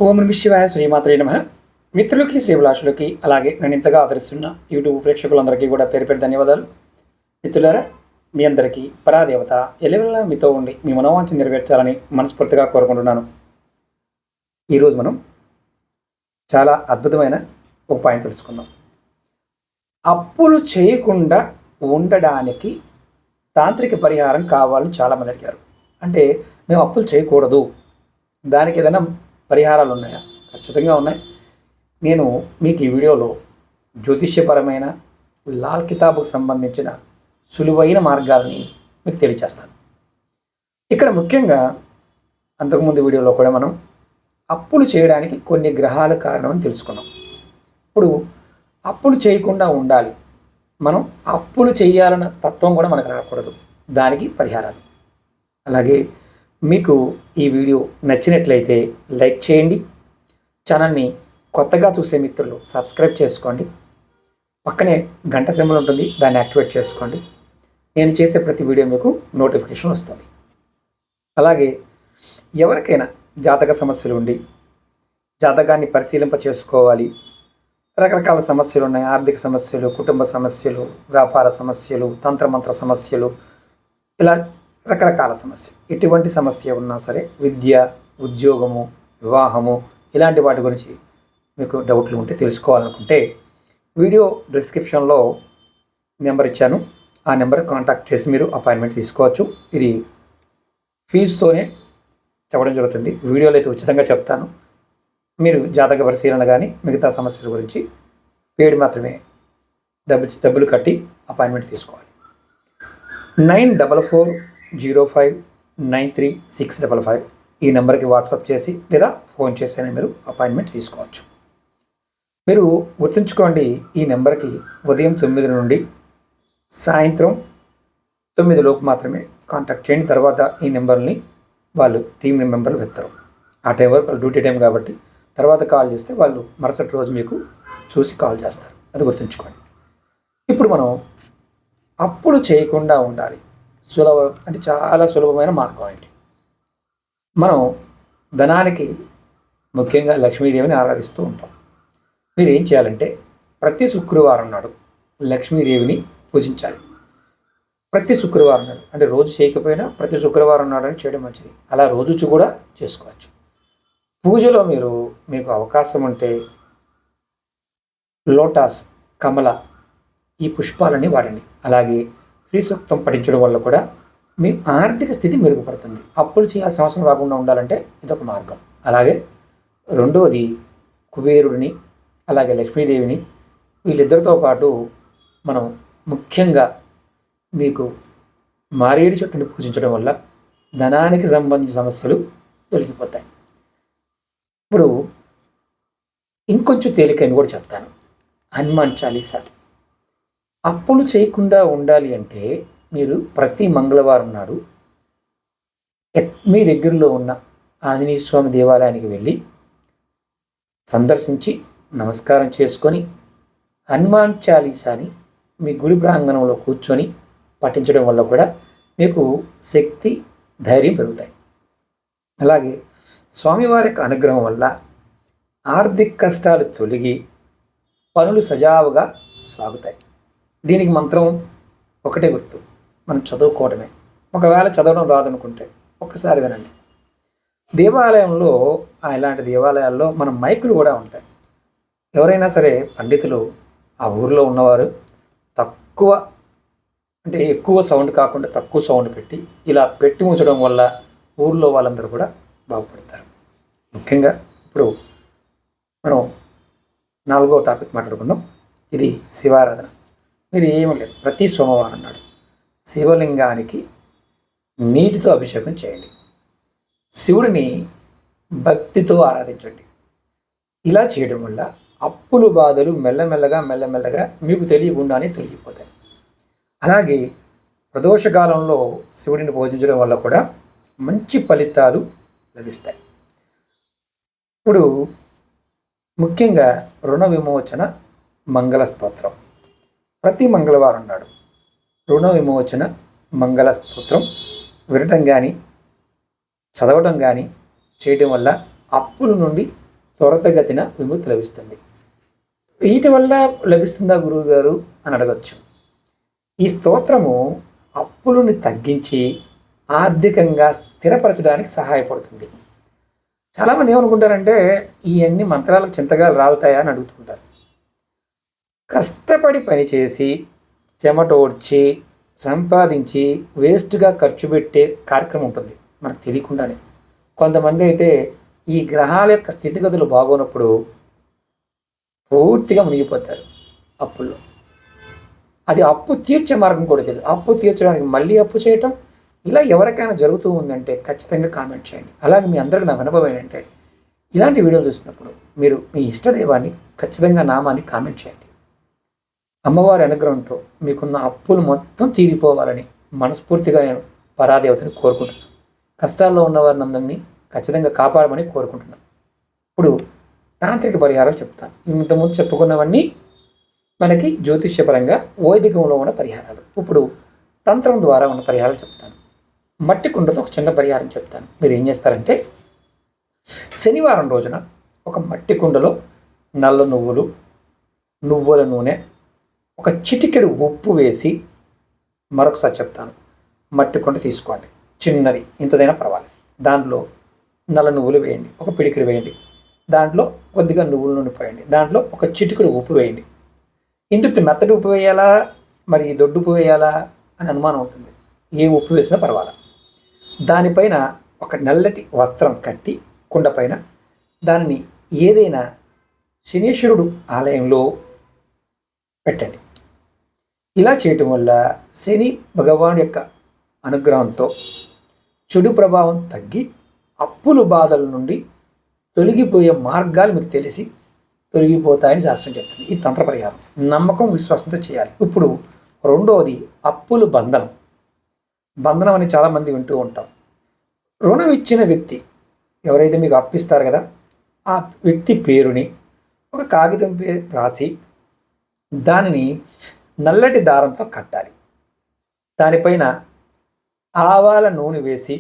ఓం నమః శివాయ శ్రీమాత్రే నమః. మిత్రులకి శ్రీభిలాషులకి అలాగే నన్ను ఇంతగా ఆదరిస్తున్న యూట్యూబ్ ప్రేక్షకులందరికీ కూడా పేరు పేరు ధన్యవాదాలు. మిత్రులారా, మీ అందరికీ పరాదేవత ఎల్లవెల్లా మీతో ఉండి మీ మనోవాంఛ నెరవేర్చాలని మనస్ఫూర్తిగా కోరుకుంటున్నాను. ఈరోజు మనం చాలా అద్భుతమైన ఒక పాయింట్ తెలుసుకుందాం. అప్పులు చేయకుండా ఉండడానికి తాంత్రిక పరిహారం కావాలని చాలామంది అడిగారు. అంటే మేము అప్పులు చేయకూడదు, దానికి ఏదైనా పరిహారాలు ఉన్నాయా? ఖచ్చితంగా ఉన్నాయి. నేను మీకు ఈ వీడియోలో జ్యోతిష్యపరమైన లాల్ కితాబుకు సంబంధించిన సులువైన మార్గాలని మీకు తెలియచేస్తాను. ఇక్కడ ముఖ్యంగా అంతకుముందు వీడియోలో కూడా మనం అప్పులు చేయడానికి కొన్ని గ్రహాల కారణం అని తెలుసుకున్నాం. ఇప్పుడు అప్పులు చేయకుండా ఉండాలి, మనం అప్పులు చేయాలన్న తత్వం కూడా మనకు రాకూడదు, దానికి పరిహారాలు. అలాగే మీకు ఈ వీడియో నచ్చినట్లయితే లైక్ చేయండి, ఛానల్ని కొత్తగా చూసే మిత్రులు సబ్స్క్రైబ్ చేసుకోండి, పక్కనే గంట సింబల్ ఉంటుంది, దాన్ని యాక్టివేట్ చేసుకోండి. నేను చేసే ప్రతి వీడియో మీకు నోటిఫికేషన్ వస్తుంది. అలాగే ఎవరికైనా జాతక సమస్యలు ఉండి జాతకాన్ని పరిశీలింప చేసుకోవాలి, రకరకాల సమస్యలు ఉన్నాయి, ఆర్థిక సమస్యలు, కుటుంబ సమస్యలు, వ్యాపార సమస్యలు, తంత్రమంత్ర సమస్యలు, ఇలా రకరకాల సమస్య, ఎటువంటి సమస్య ఉన్నా సరే, విద్య, ఉద్యోగము, వివాహము, ఇలాంటి వాటి గురించి మీకు డౌట్లు ఉంటే తెలుసుకోవాలనుకుంటే వీడియో డిస్క్రిప్షన్లో నెంబర్ ఇచ్చాను, ఆ నెంబర్ కాంటాక్ట్ చేసి మీరు అపాయింట్మెంట్ తీసుకోవచ్చు. ఇది ఫీజుతోనే చెప్పడం జరుగుతుంది, వీడియోలో అయితే ఉచితంగా చెప్తాను. మీరు జాతక పరిశీలన కానీ మిగతా సమస్యల గురించి పేడ్ మాత్రమే డబ్బులు కట్టి అపాయింట్మెంట్ తీసుకోవాలి. 9440593655 ఈ నెంబర్కి వాట్సాప్ చేసి లేదా ఫోన్ చేసైనా మీరు అపాయింట్మెంట్ తీసుకోవచ్చు. మీరు గుర్తుంచుకోండి, ఈ నెంబర్కి ఉదయం 9 నుండి సాయంత్రం 9 లోపు మాత్రమే కాంటాక్ట్ చేయండి. తర్వాత ఈ నెంబర్ని వాళ్ళు టీం మెంబర్లు వెళ్తారు. ఆ టైం వరకు వాళ్ళు డ్యూటీ టైం కాబట్టి తర్వాత కాల్ చేస్తే వాళ్ళు మరుసటి రోజు మీకు చూసి కాల్ చేస్తారు, అది గుర్తుంచుకోండి. ఇప్పుడు మనం అప్పులు చేయకుండా ఉండాలి, అంటే చాలా సులభమైన మార్గం ఏంటి? మనం ధనానికి ముఖ్యంగా లక్ష్మీదేవిని ఆరాధిస్తూ ఉంటాం. మీరు ఏం చేయాలంటే ప్రతి శుక్రవారం నాడు లక్ష్మీదేవిని పూజించాలి. ప్రతి శుక్రవారం నాడు, అంటే రోజు చేయకపోయినా ప్రతి శుక్రవారం నాడు అని చేయడం మంచిది. అలా రోజు కూడా చేసుకోవచ్చు. పూజలో మీకు అవకాశం ఉంటే లోటాస్, కమల ఈ పుష్పాలని వాడండి. అలాగే శ్రీ సూక్తం పఠించడం వల్ల కూడా మీ ఆర్థిక స్థితి మెరుగుపడుతుంది. అప్పులు చేయాల్సిన అవసరం రాకుండా ఉండాలంటే ఇదొక మార్గం. అలాగే రెండవది కుబేరుడిని అలాగే లక్ష్మీదేవిని, వీళ్ళిద్దరితో పాటు మనం ముఖ్యంగా మీకు మారేడు చెట్టుని పూజించడం వల్ల ధనానికి సంబంధించిన సమస్యలు తొలగిపోతాయి. ఇప్పుడు ఇంకొంచెం తేలికైంది కూడా చెప్తాను. హనుమాన్ చాలీసా. అప్పులు చేయకుండా ఉండాలి అంటే మీరు ప్రతి మంగళవారం నాడు మీ దగ్గరలో ఉన్న ఆంజనేయ స్వామి దేవాలయానికి వెళ్ళి సందర్శించి నమస్కారం చేసుకొని హనుమాన్ చాలీసాని మీ గుడి ప్రాంగణంలో కూర్చొని పఠించడం వల్ల కూడా మీకు శక్తి, ధైర్యం పెరుగుతాయి. అలాగే స్వామివారి యొక్క అనుగ్రహం వల్ల ఆర్థిక కష్టాలు తొలగి పనులు సజావుగా సాగుతాయి. దీనికి మంత్రం ఒకటే గుర్తు, మనం చదువుకోవడమే. ఒకవేళ చదవడం రాదనుకుంటే ఒక్కసారి వినండి. దేవాలయంలో, ఇలాంటి దేవాలయాల్లో మన మైకులు కూడా ఉంటాయి. ఎవరైనా సరే పండితులు ఆ ఊరిలో ఉన్నవారు ఎక్కువ సౌండ్ కాకుండా తక్కువ సౌండ్ పెట్టి ఇలా పెట్టి ఉంచడం వల్ల ఊరిలో వాళ్ళందరూ కూడా బాగుపడతారు. ముఖ్యంగా ఇప్పుడు మనం 4వ టాపిక్ మాట్లాడుకుందాం. ఇది శివారాధన. మీరు ఏమీ లేదు, ప్రతి సోమవారం నాడు శివలింగానికి నీటితో అభిషేకం చేయండి, శివుడిని భక్తితో ఆరాధించండి. ఇలా చేయడం వల్ల అప్పులు బాధలు మెల్లమెల్లగా మీకు తెలియకుండానే తొలగిపోతాయి. అలాగే ప్రదోషకాలంలో శివుడిని పూజించడం వల్ల కూడా మంచి ఫలితాలు లభిస్తాయి. ఇప్పుడు ముఖ్యంగా రుణ విమోచన మంగళ స్తోత్రం. ప్రతి మంగళవారం నాడు రుణ విమోచన మంగళ స్తోత్రం వినటం కానీ చదవడం కానీ చేయడం వల్ల అప్పుల నుండి త్వరితగతిన విముక్తి లభిస్తుంది. వీటి వల్ల లభిస్తుందా గురువుగారు అని అడగచ్చు. ఈ స్తోత్రము అప్పులను తగ్గించి ఆర్థికంగా స్థిరపరచడానికి సహాయపడుతుంది. చాలామంది ఏమనుకుంటారంటే ఇవన్నీ మంత్రాలకు చింతకాయలు రాలుతాయా అని అడుగుతుంటారు. కష్టపడి పనిచేసి చెమటోడ్చి సంపాదించి వేస్ట్గా ఖర్చు పెట్టే కార్యక్రమం ఉంటుంది మనకు తెలియకుండానే. కొంతమంది అయితే ఈ గ్రహాల యొక్క స్థితిగతులు బాగోనప్పుడు పూర్తిగా మునిగిపోతారు అప్పుల్లో. అది అప్పు తీర్చే మార్గం కూడా తెలియదు. అప్పు తీర్చడానికి మళ్ళీ అప్పు చేయటం, ఇలా ఎవరికైనా జరుగుతూ ఉందంటే ఖచ్చితంగా కామెంట్ చేయండి. అలాగే మీ అందరికీ నా అనుభవం ఏంటంటే, ఇలాంటి వీడియోలు చూసినప్పుడు మీరు మీ ఇష్టదైవాన్ని ఖచ్చితంగా నామాన్ని కామెంట్ చేయండి. అమ్మవారి అనుగ్రహంతో మీకున్న అప్పులు మొత్తం తీరిపోవాలని మనస్ఫూర్తిగా నేను పరాదేవతని కోరుకుంటున్నాను. కష్టాల్లో ఉన్నవారిని అందరినీ ఖచ్చితంగా కాపాడమని కోరుకుంటున్నాను. ఇప్పుడు తాంత్రిక పరిహారాలు చెప్తాను. ఇంతకుముందు చెప్పుకున్నవన్నీ మనకి జ్యోతిష్యపరంగా వైదికంలో ఉన్న పరిహారాలు. ఇప్పుడు తంత్రం ద్వారా ఉన్న పరిహారాలు చెప్తాను. మట్టి కుండతో ఒక చిన్న పరిహారం చెప్తాను. మీరు ఏం చేస్తారంటే, శనివారం రోజున ఒక మట్టి కుండలో నల్ల నువ్వులు, నువ్వుల నూనె, ఒక చిటికెడు ఉప్పు వేసి, మరొకసారి చెప్తాను, మట్టి కుండ తీసుకోండి, చిన్నది, ఇంతదైనా పర్వాలేదు. దాంట్లో నల్ల నువ్వులు వేయండి, ఒక పిడికిడి వేయండి. దాంట్లో కొద్దిగా నువ్వుల నూనె పోయండి. దాంట్లో ఒక చిటికెడు ఉప్పు వేయండి. ఇందుకు మెత్తటి ఉప్పు వేయాలా మరి దొడ్డు ఉప్పు వేయాలా అని అనుమానం ఉంటుంది. ఏ ఉప్పు వేసినా పర్వాలేదు. దానిపైన ఒక నల్లటి వస్త్రం కట్టి కుండ పైన దానిని ఏదైనా శనీశ్వరుడు ఆలయంలో పెట్టండి. ఇలా చేయటం వల్ల శని భగవాన్ యొక్క అనుగ్రహంతో చెడు ప్రభావం తగ్గి అప్పుల బాధల నుండి తొలగిపోయే మార్గాలు మీకు తెలిసి తొలగిపోతాయని శాస్త్రం చెప్తుంది. ఈ తంత్ర పరిహారం నమ్మకం విశ్వాసంతో చేయాలి. ఇప్పుడు రెండవది అప్పులు బంధనం. బంధనం అని చాలామంది వింటూ ఉంటాం. రుణం ఇచ్చిన వ్యక్తి ఎవరైతే మీకు అప్పిస్తారు కదా, ఆ వ్యక్తి పేరుని ఒక కాగితం రాసి దానిని నల్లటి దారంతో కట్టాలి. దానిపైన ఆవాల నూనె వేసి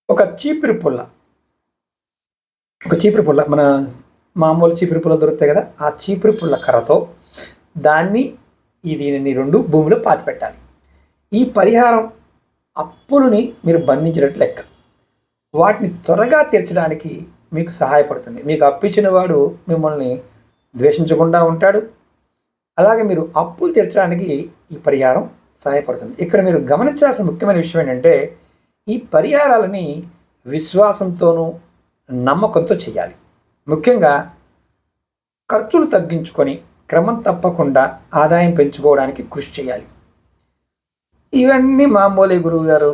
ఒక చీపురు పుల్ల మన మామూలు చీపురు పుల్ల దొరుకుతాయి కదా, ఆ చీపురు పుల్ల కర్రతో దీనిని రెండు భూమిలో పాతిపెట్టాలి. ఈ పరిహారం అప్పులని మీరు బంధించినట్టు లెక్క. వాటిని త్వరగా తీర్చడానికి మీకు సహాయపడుతుంది. మీకు అప్పిచ్చిన వాడు మిమ్మల్ని ద్వేషించకుండా ఉంటాడు. అలాగే మీరు అప్పులు తీర్చడానికి ఈ పరిహారం సహాయపడుతుంది. ఇక్కడ మీరు గమనించాల్సిన ముఖ్యమైన విషయం ఏంటంటే, ఈ పరిహారాలని విశ్వాసంతోనూ నమ్మకంతో చేయాలి. ముఖ్యంగా ఖర్చులు తగ్గించుకొని క్రమం తప్పకుండా ఆదాయం పెంచుకోవడానికి కృషి చేయాలి. ఇవన్నీ మామూలే గురువు గారు,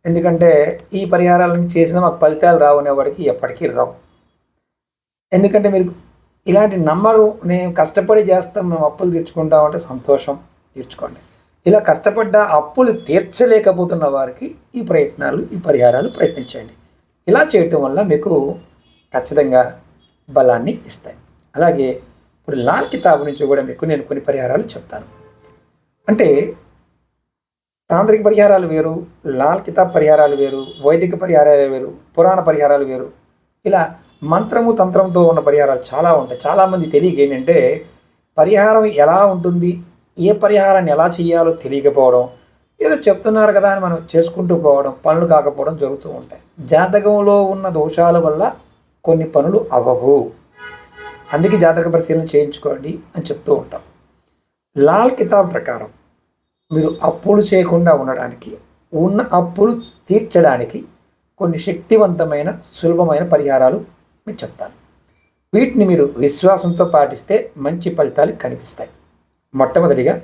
ఎందుకంటే ఈ పరిహారాలను చేసిన మాకు ఫలితాలు రావనేవాడికి ఎప్పటికీ రావు. ఎందుకంటే మీరు ఇలాంటి నమ్మరు, నేను కష్టపడి చేస్తాం, మేము అప్పులు తీర్చుకుంటామంటే సంతోషం, తీర్చుకోండి. ఇలా కష్టపడ్డ అప్పులు తీర్చలేకపోతున్న వారికి ఈ పరిహారాలు ప్రయత్నించండి. ఇలా చేయటం వల్ల మీకు ఖచ్చితంగా బలాన్ని ఇస్తాయి. అలాగే ఇప్పుడు లాల్ కితాబ్ నుంచి కూడా మీకు నేను కొన్ని పరిహారాలు చెప్తాను. అంటే తాంత్రిక పరిహారాలు వేరు, లాల్ కితాబ్ పరిహారాలు వేరు, వైదిక పరిహారాలు వేరు, పురాణ పరిహారాలు వేరు. ఇలా మంత్రము తంత్రంతో ఉన్న పరిహారాలు చాలా ఉంటాయి. చాలామంది తెలియక ఏంటంటే, పరిహారం ఎలా ఉంటుంది, ఏ పరిహారాన్ని ఎలా చేయాలో తెలియకపోవడం, ఏదో చెప్తున్నారు కదా అని మనం చేసుకుంటూ పోవడం, పనులు కాకపోవడం జరుగుతూ ఉంటాయి. జాతకంలో ఉన్న దోషాల వల్ల కొన్ని పనులు అవ్వవు. అందుకే జాతక పరిశీలన చేయించుకోండి అని చెప్తూ ఉంటాం. లాల్ కితాబ్ ప్రకారం మీరు అప్పులు చేయకుండా ఉండడానికి, ఉన్న అప్పులు తీర్చడానికి కొన్ని శక్తివంతమైన సులభమైన పరిహారాలు మీకు చెప్తాను. వీటిని మీరు విశ్వాసంతో పాటిస్తే మంచి ఫలితాలు కనిపిస్తాయి. మొట్టమొదటిగా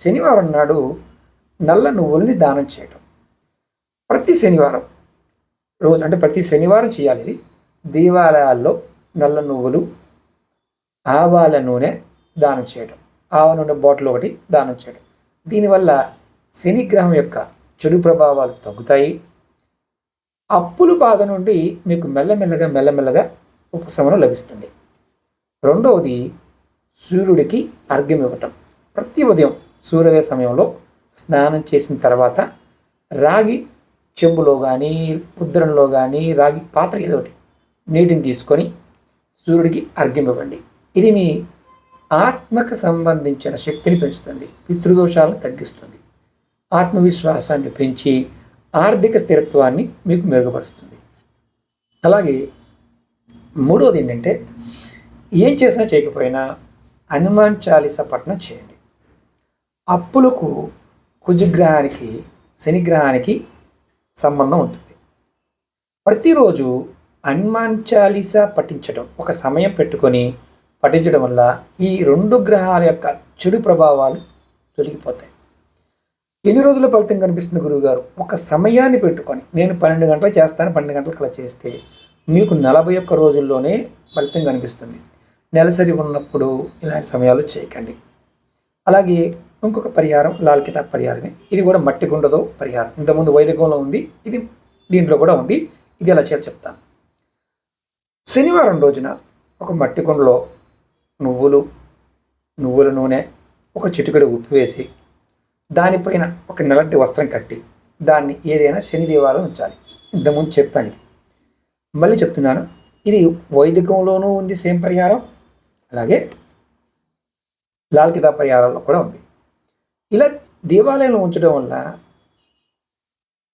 శనివారం నాడు నల్ల నువ్వుల్ని దానం చేయడం. ప్రతి శనివారం రోజు, అంటే ప్రతి శనివారం చేయాలి ఇది. దేవాలయాల్లో నల్ల నువ్వులు, ఆవాల నూనె దానం చేయడం, ఆవ నూనె బాటిల్ ఒకటి దానం చేయడం. దీనివల్ల శనిగ్రహం యొక్క చెడు ప్రభావాలు తగ్గుతాయి. అప్పుల బాధ నుండి మీకు మెల్లమెల్లగా ఉపశమనం లభిస్తుంది. రెండవది, సూర్యుడికి అర్ఘ్యం ఇవ్వటం. ప్రతి ఉదయం సూర్యోదయ సమయంలో స్నానం చేసిన తర్వాత రాగి చెంబులో కానీ, ఉద్దరంలో కానీ, రాగి పాత్ర ఏదో ఒకటి నీటిని తీసుకొని సూర్యుడికి అర్ఘ్యమివ్వండి. ఇది మీ ఆత్మకు సంబంధించిన శక్తిని పెంచుతుంది, పితృదోషాలను తగ్గిస్తుంది, ఆత్మవిశ్వాసాన్ని పెంచి ఆర్థిక స్థిరత్వాన్ని మీకు మెరుగుపరుస్తుంది. అలాగే మూడోది ఏంటంటే, ఏం చేసినా చేయకపోయినా హనుమాన్ చాలీసా పఠనం చేయండి. అప్పులకు కుజగ్రహానికి శనిగ్రహానికి సంబంధం ఉంటుంది. ప్రతిరోజు హనుమాన్ చాలీసా పఠించడం, ఒక సమయం పెట్టుకొని పఠించడం వల్ల ఈ 2 గ్రహాల యొక్క చెడు ప్రభావాలు తొలగిపోతాయి. ఎన్ని రోజుల ఫలితం కనిపిస్తుంది గురువుగారు? ఒక సమయాన్ని పెట్టుకొని, నేను 12 గంటలు చేస్తాను, 12 గంటలకు అలా చేస్తే మీకు 41 రోజుల్లోనే ఫలితం కనిపిస్తుంది. నెలసరి ఉన్నప్పుడు ఇలాంటి సమయాలు చేయకండి. అలాగే ఇంకొక పరిహారం లాల్ కితాబ్ పరిహారమే. ఇది కూడా మట్టి కుండతో పరిహారం. ఇంతకుముందు వైదికంలో ఉంది, ఇది దీంట్లో కూడా ఉంది. ఇది ఎలా చేయాలో చెప్తాను. శనివారం రోజున ఒక మట్టి కుండలో నువ్వుల నూనె, ఒక చిటికెడు ఉప్పు వేసి దానిపైన ఒక నల్లటి వస్త్రం కట్టి దాన్ని ఏదైనా శని దేవాలయం ఉంచాలి. ఇంతకుముందు చెప్పాను ఇది, మళ్ళీ చెప్తున్నాను. ఇది వైదికంలోనూ ఉంది సేమ్ పరిహారం, అలాగే లాల్ కితాబ్ పరిహారాల్లో కూడా ఉంది. ఇలా దేవాలయంలో ఉంచడం వల్ల,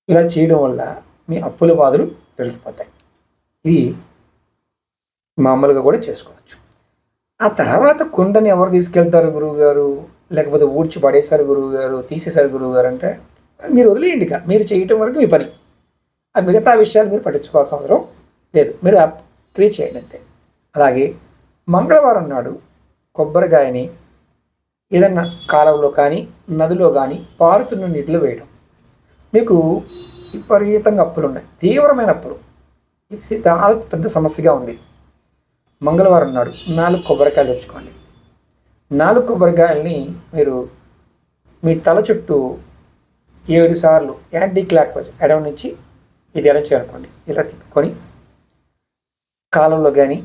ఇలా చేయడం వల్ల మీ అప్పుల బాధలు తొలగిపోతాయి. ఇది మామూలుగా కూడా చేసుకోవచ్చు. ఆ తర్వాత కుండని ఎవరు తీసుకెళ్తారు గురువుగారు, లేకపోతే ఊడ్చి పడేశారు గురువుగారు, తీసేశారు గురువుగారు అంటే మీరు వదిలేయండి. ఇక మీరు చేయటం వరకు మీ పని. ఆ మిగతా విషయాలు మీరు పట్టించుకోవాల్సిన అవసరం లేదు. మీరు క్రియేట్ చేయండి అంతే. అలాగే మంగళవారం నాడు కొబ్బరికాయని ఏదన్నా కాలువలో కానీ నదిలో కానీ పారుతున్న నీటిలో వేయడం. మీకు విపరీతంగా అప్పులు ఉన్నాయి, తీవ్రమైన అప్పులు, ఇది చాలా పెద్ద సమస్యగా ఉంది. మంగళవారం నాడు 4 కొబ్బరికాయలు తెచ్చుకోండి. 4 కొబ్బరికాయలని మీరు మీ తల చుట్టూ 7 సార్లు యాంటీ క్లాక్ వైజ్ ఎడమ నుంచి ఇది ఎడం చేరుకోండి. ఇలా తిప్పుకొని కాలంలో కానీ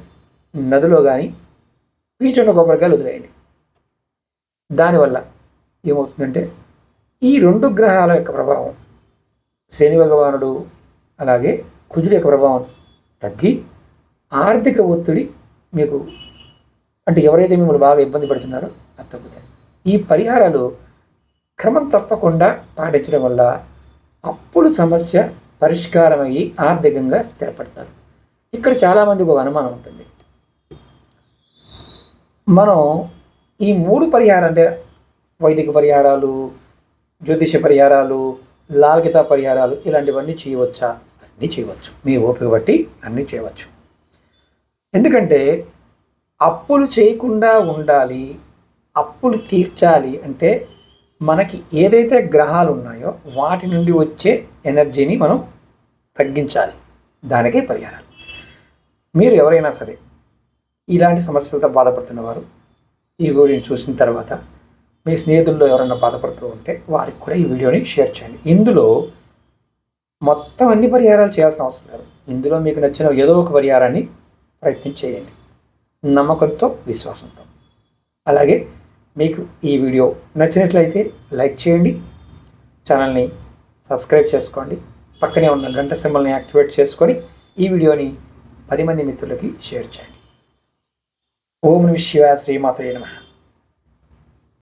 నదిలో కానీ పీచున్న కొబ్బరికాయలు వదిలేయండి. దానివల్ల ఏమవుతుందంటే ఈ 2 గ్రహాల యొక్క ప్రభావం, శని భగవానుడు అలాగే కుజుడి యొక్క ప్రభావం తగ్గి ఆర్థిక ఒత్తిడి మీకు, అంటే ఎవరైతే మిమ్మల్ని బాగా ఇబ్బంది పడుతున్నారో అది తగ్గుతాయి. ఈ పరిహారాలు క్రమం తప్పకుండా పాటించడం వల్ల అప్పుల సమస్య పరిష్కారం అయ్యి ఆర్థికంగా స్థిరపడతారు. ఇక్కడ చాలామందికి ఒక అనుమానం ఉంటుంది, మనం ఈ 3 పరిహారాలు అంటే వైదిక పరిహారాలు, జ్యోతిష పరిహారాలు, లాల్ కితాబ్ పరిహారాలు ఇలాంటివన్నీ చేయవచ్చా? అన్నీ చేయవచ్చు. మీ ఓపిక బట్టి అన్నీ చేయవచ్చు. ఎందుకంటే అప్పులు చేయకుండా ఉండాలి, అప్పులు తీర్చాలి అంటే మనకి ఏదైతే గ్రహాలు ఉన్నాయో వాటి నుండి వచ్చే ఎనర్జీని మనం తగ్గించాలి. దానికే పరిహారాలు. మీరు ఎవరైనా సరే ఇలాంటి సమస్యలతో బాధపడుతున్నవారు ఈ వీడియోని చూసిన తర్వాత మీ స్నేహితుల్లో ఎవరైనా బాధపడుతూ ఉంటే వారికి కూడా ఈ వీడియోని షేర్ చేయండి. ఇందులో మొత్తం అన్ని పరిహారాలు చేయాల్సిన అవసరం లేదు. ఇందులో మీకు నచ్చిన ఏదో ఒక పరిహారాన్ని ప్రయత్నం చేయండి, నమ్మకంతో, విశ్వాసంతో. అలాగే మీకు ఈ వీడియో నచ్చినట్లయితే లైక్ చేయండి, ఛానల్ని సబ్స్క్రైబ్ చేసుకోండి, పక్కనే ఉన్న గంట సింబల్ని యాక్టివేట్ చేసుకొని ఈ వీడియోని 10 మంది మిత్రులకి షేర్ చేయండి. ఓం నమః శివాయ. శ్రీమాత్రే నమః.